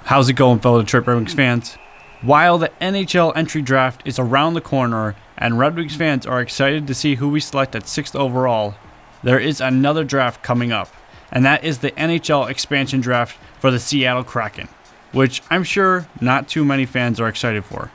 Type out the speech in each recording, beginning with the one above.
How's it going, fellow Detroit Red Wings fans? While the NHL entry draft is around the corner and Red Wings fans are excited to see who we select at 6th overall, there is another draft coming up, and that is the NHL Expansion Draft for the Seattle Kraken, which I'm sure not too many fans are excited for.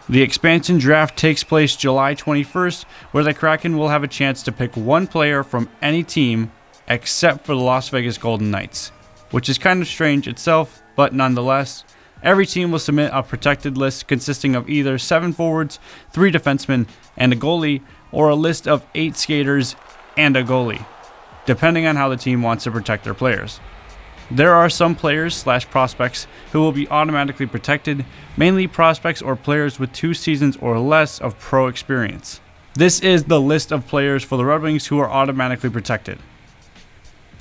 The Expansion Draft takes place July 21st, where the Kraken will have a chance to pick one player from any team except for the Las Vegas Golden Knights, which is kind of strange itself, but nonetheless, every team will submit a protected list consisting of either 7 forwards, 3 defensemen, and a goalie, or a list of 8 skaters and a goalie, depending on how the team wants to protect their players. There are some players/prospects who will be automatically protected, mainly prospects or players with 2 seasons or less of pro experience. This is the list of players for the Red Wings who are automatically protected.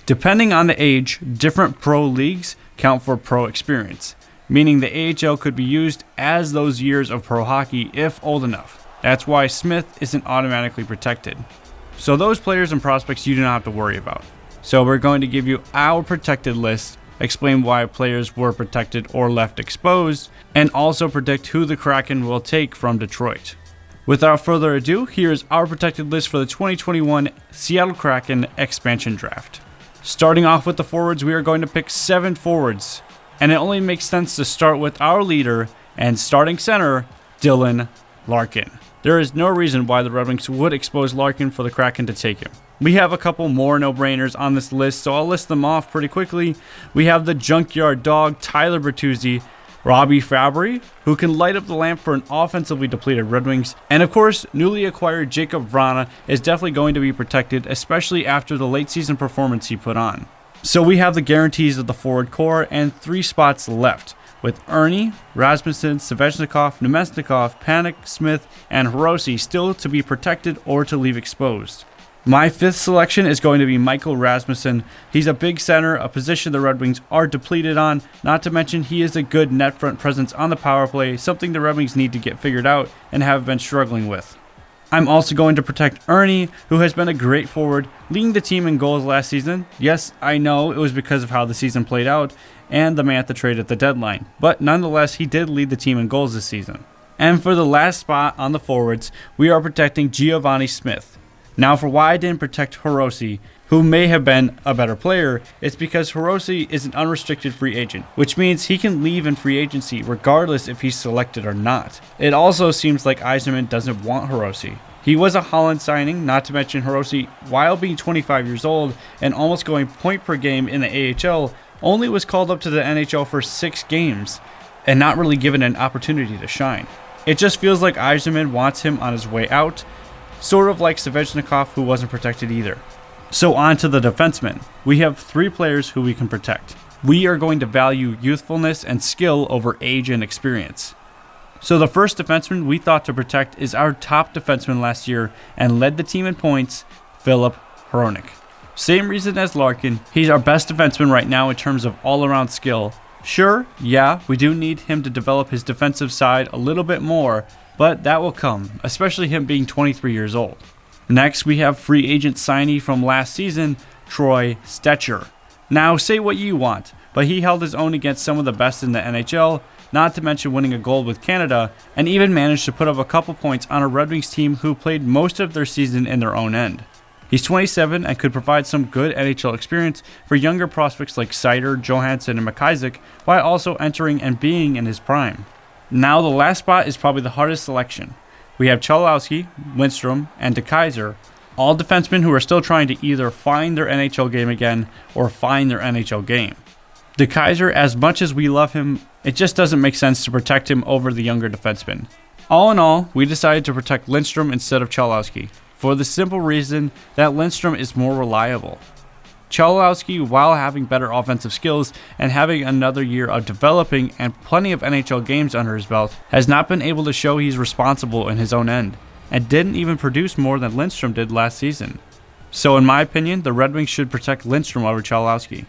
Depending on the age, different pro leagues count for pro experience, meaning the AHL could be used as those years of pro hockey if old enough. That's why Smith isn't automatically protected. So those players and prospects you do not have to worry about. So we're going to give you our protected list, explain why players were protected or left exposed, and also predict who the Kraken will take from Detroit. Without further ado, here's our protected list for the 2021 Seattle Kraken Expansion Draft. Starting off with the forwards, we are going to pick 7 forwards, and it only makes sense to start with our leader and starting center, Dylan Larkin. There is no reason why the Red Wings would expose Larkin for the Kraken to take him. We have a couple more no-brainers on this list, so I'll list them off pretty quickly. We have the junkyard dog, Tyler Bertuzzi, Robbie Fabry, who can light up the lamp for an offensively depleted Red Wings. And of course, newly acquired Jacob Vrana is definitely going to be protected, especially after the late season performance he put on. So we have the guarantees of the forward core and 3 spots left, with Ernie, Rasmussen, Svechnikov, Nemesnikov, Panik, Smith, and Hirose still to be protected or to leave exposed. My 5th selection is going to be Michael Rasmussen. He's a big center, a position the Red Wings are depleted on, not to mention he is a good net front presence on the power play, something the Red Wings need to get figured out and have been struggling with. I'm also going to protect Ernie, who has been a great forward, leading the team in goals last season. Yes, I know it was because of how the season played out and the Mantha trade at the deadline, but nonetheless, he did lead the team in goals this season. And for the last spot on the forwards, we are protecting Giovanni Smith. Now, for why I didn't protect Hirose, who may have been a better player, it's because Hirose is an unrestricted free agent, which means he can leave in free agency regardless if he's selected or not. It also seems like Yzerman doesn't want Hirose. He was a Holland signing, not to mention Hirose, while being 25 years old and almost going point per game in the AHL, only was called up to the NHL for 6 games and not really given an opportunity to shine. It just feels like Yzerman wants him on his way out, sort of like Svechnikov, who wasn't protected either. So on to the defensemen. We have 3 players who we can protect. We are going to value youthfulness and skill over age and experience. So the first defenseman we thought to protect is our top defenseman last year and led the team in points, Filip Hronek. Same reason as Larkin, he's our best defenseman right now in terms of all-around skill. Sure, yeah, we do need him to develop his defensive side a little bit more, but that will come, especially him being 23 years old. Next, we have free agent signee from last season, Troy Stecher. Now, say what you want, but he held his own against some of the best in the NHL, not to mention winning a gold with Canada, and even managed to put up a couple points on a Red Wings team who played most of their season in their own end. He's 27 and could provide some good NHL experience for younger prospects like Seider, Johansson, and McIsaac, while also entering and being in his prime. Now the last spot is probably the hardest selection. We have Cholowski, Lindstrom, and DeKeyser, all defensemen who are still trying to either find their NHL game again or find their NHL game. DeKeyser, as much as we love him, it just doesn't make sense to protect him over the younger defensemen. All in all, we decided to protect Lindstrom instead of Cholowski, for the simple reason that Lindstrom is more reliable. Cholowski, while having better offensive skills and having another year of developing and plenty of NHL games under his belt, has not been able to show he's responsible in his own end, and didn't even produce more than Lindstrom did last season. So in my opinion, the Red Wings should protect Lindstrom over Cholowski.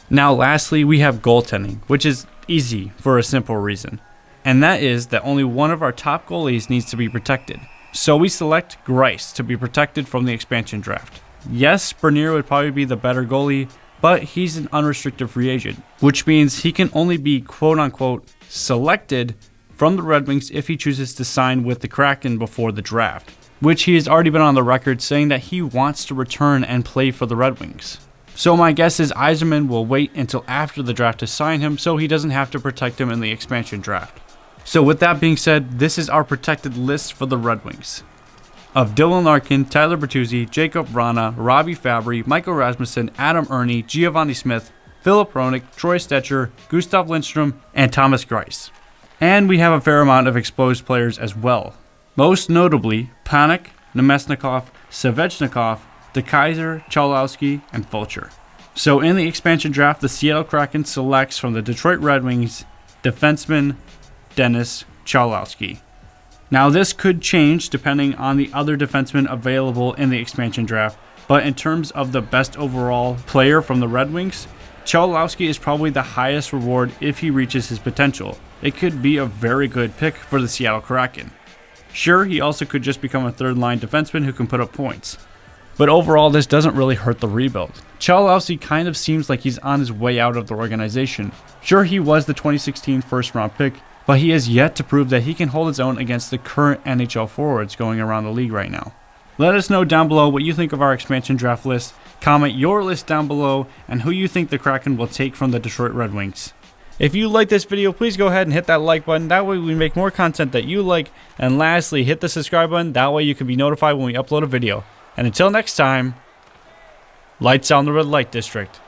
Now lastly, we have goaltending, which is easy for a simple reason, and that is that only one of our top goalies needs to be protected. So we select Greiss to be protected from the expansion draft. Yes, Bernier would probably be the better goalie, but he's an unrestricted free agent, which means he can only be quote-unquote selected from the Red Wings if he chooses to sign with the Kraken before the draft, which he has already been on the record saying that he wants to return and play for the Red Wings. So my guess is Yzerman will wait until after the draft to sign him so he doesn't have to protect him in the expansion draft. So with that being said, this is our protected list for the Red Wings. Of Dylan Larkin, Tyler Bertuzzi, Jacob Vrana, Robbie Fabry, Michael Rasmussen, Adam Ernie, Giovanni Smith, Philip Hronik, Troy Stetcher, Gustav Lindstrom, and Thomas Greiss. And we have a fair amount of exposed players as well. Most notably, Panik, Nemesnikov, Svechnikov, DeKaiser, Cholowski, and Fulcher. So in the expansion draft, the Seattle Kraken selects from the Detroit Red Wings defenseman Dennis Cholowski. Now this could change depending on the other defensemen available in the expansion draft, but in terms of the best overall player from the Red Wings, Cholowski is probably the highest reward if he reaches his potential. It could be a very good pick for the Seattle Kraken. Sure, he also could just become a third-line defenseman who can put up points. But overall, this doesn't really hurt the rebuild. Cholowski kind of seems like he's on his way out of the organization. Sure, he was the 2016 first-round pick, but he has yet to prove that he can hold his own against the current NHL forwards going around the league right now. Let us know down below what you think of our expansion draft list. Comment your list down below and who you think the Kraken will take from the Detroit Red Wings. If you like this video, please go ahead and hit that like button. That way we make more content that you like. And lastly, hit the subscribe button. That way you can be notified when we upload a video. And until next time, lights on the red light district.